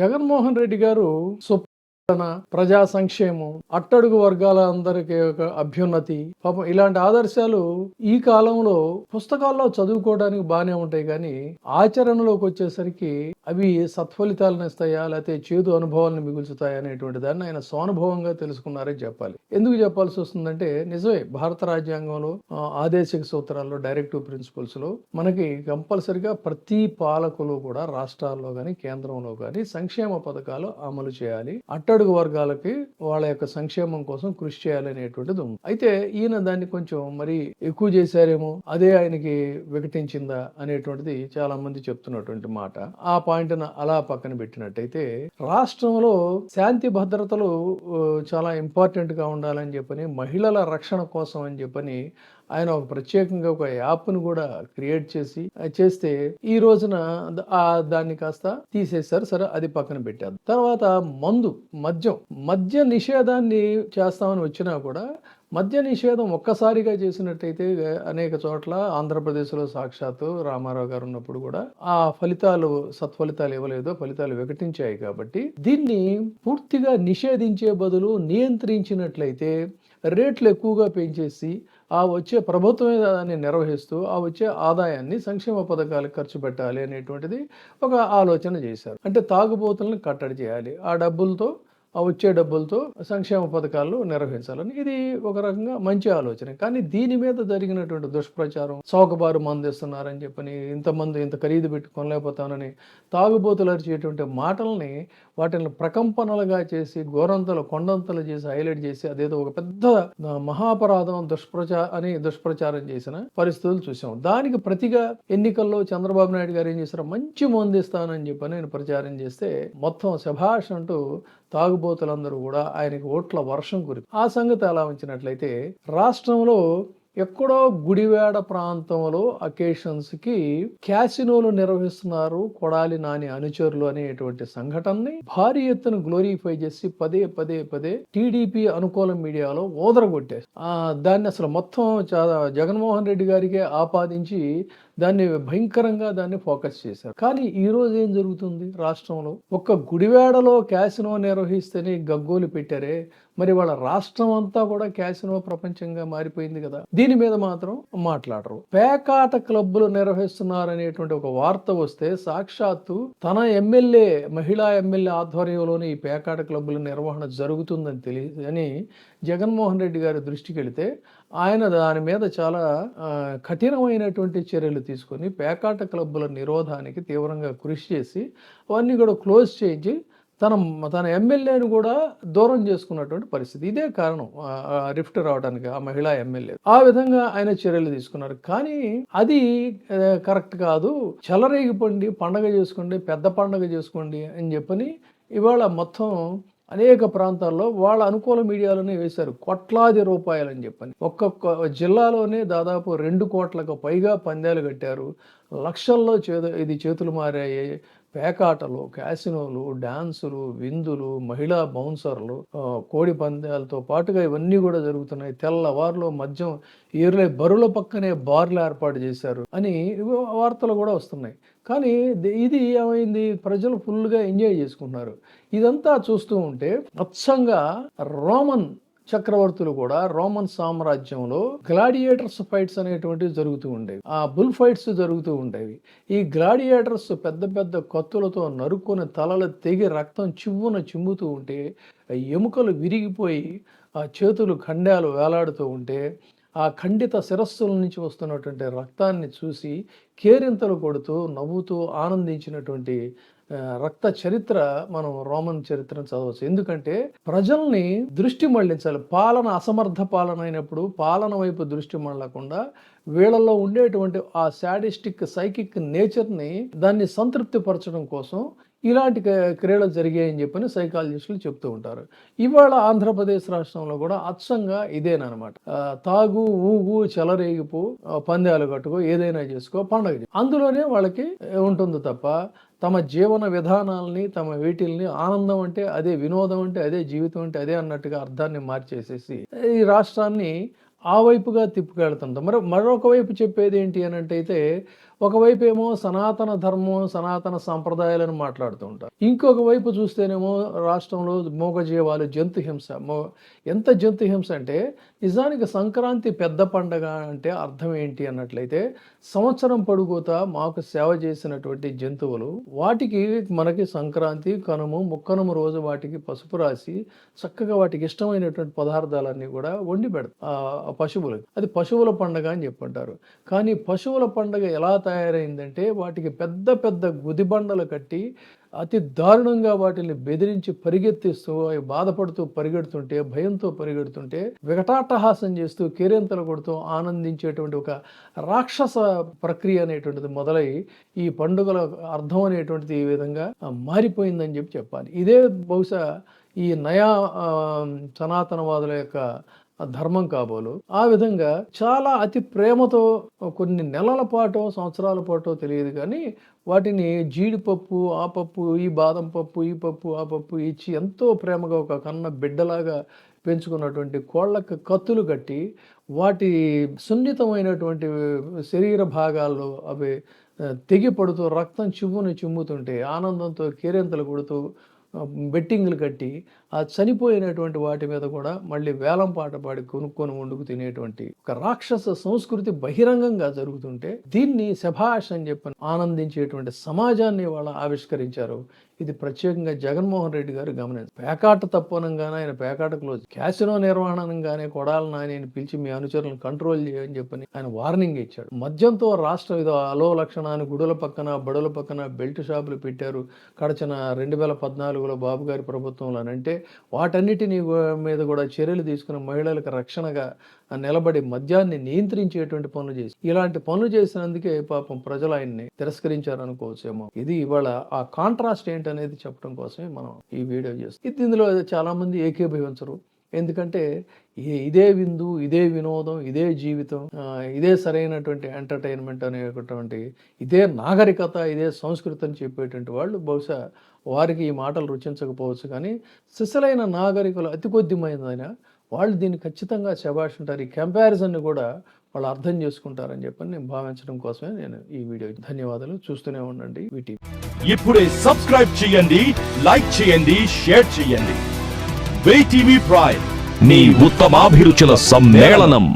జగన్మోహన్ రెడ్డి గారు ప్రజా సంక్షేమం, అట్టడుగు వర్గాల అందరికీ ఒక అభ్యున్నతి, పాపం ఇలాంటి ఆదర్శాలు ఈ కాలంలో పుస్తకాల్లో చదువుకోవడానికి బానే ఉంటాయి, కానీ ఆచరణలోకి వచ్చేసరికి అవి సత్ఫలితాలను ఇస్తాయా లేకపోతే చేదు అనుభవాలను మిగుల్చుతాయా అనేటువంటి దాన్ని ఆయన స్వానుభవంగా తెలుసుకున్నారని చెప్పాలి. ఎందుకు చెప్పాల్సి వస్తుందంటే నిజమే, భారత రాజ్యాంగంలో ఆదేశిక సూత్రాల్లో డైరెక్టివ్ ప్రిన్సిపల్స్ లో మనకి కంపల్సరిగా ప్రతి పాలకులు కూడా రాష్ట్రాల్లో గాని కేంద్రంలో గాని సంక్షేమ పథకాలు అమలు చేయాలి, అట్టడుగు వర్గాలకి వాళ్ళ యొక్క సంక్షేమం కోసం కృషి చేయాలనేటువంటిది ఉంది. అయితే ఈయన దాన్ని కొంచెం మరి ఎక్కువ చేశారేమో, అదే ఆయనకి వికటించిందా అనేటువంటిది చాలా మంది చెప్తున్నటువంటి మాట. ఆ పాయింట్ అలా పక్కన పెట్టినట్టయితే రాష్ట్రంలో శాంతి భద్రతలు చాలా ఇంపార్టెంట్ గా ఉండాలని చెప్పని, మహిళల రక్షణ కోసం అని చెప్పని ఆయన ఒక ప్రత్యేకంగా ఒక యాప్ను కూడా క్రియేట్ చేస్తే ఈ రోజున దాన్ని కాస్త తీసేశారు. సరే, అది పక్కన పెట్టారు. తర్వాత మద్య నిషేధాన్ని చేస్తామని వచ్చినా కూడా మద్య నిషేధం ఒక్కసారిగా చేసినట్టయితే అనేక చోట్ల ఆంధ్రప్రదేశ్లో సాక్షాత్తు రామారావు గారు ఉన్నప్పుడు కూడా ఆ సత్ఫలితాలు ఇవ్వలేదో, ఫలితాలు వికటించాయి. కాబట్టి దీన్ని పూర్తిగా నిషేధించే బదులు నియంత్రించినట్లయితే రేట్లు ఎక్కువగా పెంచేసి ఆ వచ్చే ప్రభుత్వమే దాన్ని నిర్వహిస్తూ ఆ వచ్చే ఆదాయాన్ని సంక్షేమ పథకాలకు ఖర్చు పెట్టాలి అనేటువంటిది ఒక ఆలోచన చేశారు. అంటే తాగుబోతులను కట్టడి చేయాలి, ఆ వచ్చే డబ్బులతో సంక్షేమ పథకాలు నిర్వహించాలని. ఇది ఒక రకంగా మంచి ఆలోచన. కానీ దీని మీద జరిగినటువంటి దుష్ప్రచారం, చౌకబారు మందు ఇస్తున్నారని చెప్పని, ఇంత ఖరీదు పెట్టి కొనలేకపోతానని తాగుబోతులు అరిచేటువంటి వాటిని ప్రకంపనలుగా చేసి కొండంతలు చేసి హైలైట్ చేసి అదేదో ఒక పెద్ద మహాపరాధం దుష్ప్రచారం చేసిన పరిస్థితులు చూసాం. దానికి ప్రతిగా ఎన్నికల్లో చంద్రబాబు నాయుడు గారు ఏం చేశారు, మంచి మందు ఇస్తానని చెప్పని నేను ప్రచారం చేస్తే మొత్తం శభాష్ అంటూ తాగుబోతులందరూ కూడా ఆయనకి ఓట్ల వర్షం కురిపి. ఆ సంగతి అలా ఉంచినట్లయితే రాష్ట్రంలో ఎక్కడో గుడివాడ ప్రాంతంలో అకేషన్స్ కి క్యాసినోలు నిర్వహిస్తున్నారు కొడాలి నాని అనుచరులు అనేటువంటి సంఘటనని భారీ ఎత్తున గ్లోరిఫై చేసి పదే టీడీపీ అనుకూల మీడియాలో ఓదరగొట్టేసి దాన్ని అసలు మొత్తం జగన్మోహన్ రెడ్డి గారికే ఆపాదించి దాన్ని భయంకరంగా ఫోకస్ చేశారు. కానీ ఈ రోజు ఏం జరుగుతుంది రాష్ట్రంలో? ఒక్క గుడివాడలో క్యాసినో నిర్వహిస్తేనే గగ్గోలు పెట్టారే, మరి వాళ్ళ రాష్ట్రం అంతా కూడా క్యాసినో ప్రపంచంగా మారిపోయింది కదా. దీని మీద మాత్రం మాట్లాడరు. పేకాట క్లబ్బులు నిర్వహిస్తున్నారనేటువంటి ఒక వార్త వస్తే సాక్షాత్తు తన మహిళా ఎమ్మెల్యే ఆధ్వర్యంలోనే ఈ పేకాట క్లబ్బుల నిర్వహణ జరుగుతుందని తెలియని జగన్మోహన్ రెడ్డి గారి దృష్టికి వెళితే ఆయన దాని మీద చాలా కఠినమైనటువంటి చర్యలు తీసుకొని పేకాట క్లబ్బుల నిరోధానికి తీవ్రంగా కృషి చేసి అవన్నీ కూడా క్లోజ్ చేయించి తన ఎమ్మెల్యేను కూడా దూరం చేసుకున్నటువంటి పరిస్థితి. ఇదే కారణం రిఫ్ట్ రావడానికి ఆ మహిళా ఎమ్మెల్యే. ఆ విధంగా ఆయన చర్యలు తీసుకున్నారు. కానీ అది కరెక్ట్ కాదు, చెలరేగిపోండి, పండగ చేసుకోండి, పెద్ద పండగ చేసుకోండి అని చెప్పని ఇవాళ మొత్తం అనేక ప్రాంతాల్లో వాళ్ళ అనుకూల మీడియాలోనే వేశారు కోట్లాది రూపాయలని చెప్పని. ఒక్కొక్క జిల్లాలోనే దాదాపు 2 కోట్లకు పైగా పందాలు కట్టారు. లక్షల్లో చేతులు మారాయి. పేకాటలు, క్యాసినోలు, డాన్సులు, విందులు, మహిళా బౌన్సర్లు, కోడి పందాలతో పాటుగా ఇవన్నీ కూడా జరుగుతున్నాయి. తెల్లవారులో మద్యం ఏరులే బరుల పక్కనే బార్లు ఏర్పాటు చేశారు అని వార్తలు కూడా వస్తున్నాయి. కానీ ఇది ఏమైంది, ప్రజలు ఫుల్గా ఎంజాయ్ చేసుకుంటున్నారు. ఇదంతా చూస్తూ ఉంటే అచ్చంగా రోమన్ చక్రవర్తులు కూడా రోమన్ సామ్రాజ్యంలో గ్లాడియేటర్స్ ఫైట్స్ అనేటువంటివి జరుగుతూ ఉండేవి. ఆ బుల్ ఫైట్స్ జరుగుతూ ఉండేవి. ఈ గ్లాడియేటర్స్ పెద్ద కత్తులతో నరుక్కుని తలలు తెగి రక్తం చిమ్ముతూ ఉంటే, ఎముకలు విరిగిపోయి ఆ చేతులు ఖండాలు వేలాడుతూ ఉంటే, ఆ ఖండిత శిరస్సుల నుంచి వస్తున్నటువంటి రక్తాన్ని చూసి కేరింతలు కొడుతూ నవ్వుతూ ఆనందించినటువంటి రక్త చరిత్ర మనం రోమన్ చరిత్రను చదవచ్చు. ఎందుకంటే ప్రజల్ని దృష్టి మళ్లించాలి. అసమర్థ పాలన అయినప్పుడు పాలన వైపు దృష్టి మళ్ళకుండా వీళ్ళల్లో ఉండేటువంటి ఆ సాడిస్టిక్ సైకిక్ నేచర్ని దాన్ని సంతృప్తి పరచడం కోసం ఇలాంటి క్రీడలు జరిగాయని చెప్పని సైకాలజిస్టులు చెప్తూ ఉంటారు. ఇవాళ ఆంధ్రప్రదేశ్ రాష్ట్రంలో కూడా అచ్చంగా ఇదేనమాట. తాగు, ఊగు, చెలరేగిపో, పందాలు కట్టుకో, ఏదైనా చేసుకో, పండగ అందులోనే వాళ్ళకి ఉంటుంది తప్ప తమ జీవన విధానాలని, వీటిల్ని ఆనందం అంటే అదే, వినోదం అంటే అదే, జీవితం అంటే అదే అన్నట్టుగా అర్థాన్ని మార్చేసేసి ఈ రాష్ట్రాన్ని ఆ వైపుగా తిప్పుకెళ్తుంటాం. మరొక వైపు చెప్పేది ఏంటి అని అంటే ఒకవైపు ఏమో సనాతన ధర్మం, సనాతన సంప్రదాయాలను మాట్లాడుతూ ఉంటారు. ఇంకొక వైపు చూస్తేనేమో రాష్ట్రంలో మూగజీవాలు, జంతు హింస. ఎంత జంతు హింస అంటే నిజానికి సంక్రాంతి పెద్ద పండగ అంటే అర్థం ఏంటి అన్నట్లయితే సంవత్సరం పొడుగుతా మాకు సేవ చేసినటువంటి జంతువులు, వాటికి మనకి సంక్రాంతి, కనుమ, ముక్కనుమ రోజు వాటికి పసుపు రాసి చక్కగా వాటికి ఇష్టమైనటువంటి పదార్థాలన్నీ కూడా వండి పెడతారు పశువులకు. అది పశువుల పండగ అని చెప్పుంటారు. కానీ పశువుల పండగ ఎలా తయారైందంటే వాటికి పెద్ద పెద్ద గుదిబండలు కట్టి అతి దారుణంగా వాటిని బెదిరించి పరిగెత్తిస్తూ అవి బాధపడుతూ పరిగెడుతుంటే, భయంతో పరిగెడుతుంటే, వికటాట్టహాసం చేస్తూ కేరింతలు కొడుతూ ఆనందించేటువంటి ఒక రాక్షస ప్రక్రియ అనేటువంటిది మొదలై ఈ పండుగల అర్థం అనేటువంటిది ఈ విధంగా మారిపోయిందని చెప్పాలి. ఇదే బహుశా ఈ నయా సనాతనవాదుల యొక్క ధర్మం కాబోలు. ఆ విధంగా చాలా అతి ప్రేమతో కొన్ని నెలల పాటో సంవత్సరాల పాటో తెలియదు కానీ వాటిని జీడిపప్పు, ఆ పప్పు, ఈ బాదం పప్పు, ఈ పప్పు, ఆ పప్పు ఇచ్చి ఎంతో ప్రేమగా ఒక కన్న బిడ్డలాగా పెంచుకున్నటువంటి కోళ్ళకు కత్తులు కట్టి వాటి సున్నితమైనటువంటి శరీర భాగాల్లో అవి తెగిపడుతూ రక్తం చిమ్ముతుంటే ఆనందంతో కేరింతలు కొడుతూ బెట్టింగ్లు కట్టి ఆ చనిపోయినటువంటి వాటి మీద కూడా మళ్ళీ వేలం పాట పాడి కొనుక్కొని వండుకు తినేటువంటి ఒక రాక్షస సంస్కృతి బహిరంగంగా జరుగుతుంటే దీన్ని శభాష్ అని చెప్పి ఆనందించేటువంటి సమాజాన్ని వాళ్ళు ఆవిష్కరించారు. ఇది ప్రత్యేకంగా జగన్మోహన్ రెడ్డి గారు గమనించారు. పేకాట తప్పనంగానే ఆయన పేకాట క్లోజ్, క్యాసినో నిర్వహణంగానే కొడాలి నానిని పిలిచి మీ అనుచరులను కంట్రోల్ చేయని చెప్పని ఆయన వార్నింగ్ ఇచ్చాడు. మద్యంతో రాష్ట్రం ఇదో అలో లక్షణాన్ని గుడుల పక్కన బడుల పక్కన బెల్ట్ షాపులు పెట్టారు గడచిన 2014లో బాబు గారి ప్రభుత్వంలో. అంటే వాటన్నిటినీ మీద కూడా చర్యలు తీసుకుని మహిళలకు రక్షణగా నిలబడి మద్యాన్ని నియంత్రించేటువంటి పనులు చేసి ఇలాంటి పనులు చేసినందుకే పాపం ప్రజలు ఆయన్ని తిరస్కరించారు అనుకోవచ్చేమో. ఇది ఇవాళ ఆ కాంట్రాస్ట్ ఏంటనేది చెప్పడం కోసమే మనం ఈ వీడియో చేస్తాం. ఇందులో చాలా మంది ఏకీభవించరు. ఎందుకంటే ఇదే విందు, ఇదే వినోదం, ఇదే జీవితం, ఇదే సరైనటువంటి ఎంటర్టైన్మెంట్ అనేటువంటి ఇదే నాగరికత, ఇదే సంస్కృతి అని చెప్పేటువంటి వాళ్ళు బహుశా వారికి ఈ మాటలు రుచించకపోవచ్చు. కానీ సిసలైన నాగరికులు అతి కొద్దిమైనదైనా వాళ్ళు దీన్ని ఖచ్చితంగా శభాష్ ఉంటారు. ఈ కంపారిజన్ని కూడా వాళ్ళు అర్థం చేసుకుంటారని చెప్పని నేను భావించడం కోసమే నేను ఈ వీడియో. ధన్యవాదాలు. చూస్తూనే ఉండండి వీటి. ఇప్పుడే సబ్స్క్రైబ్ చేయండి, లైక్ చేయండి, షేర్ చేయండి. VTV ప్రైమ్, నీ ఉత్తమాభిరుచుల సమ్మేళనం.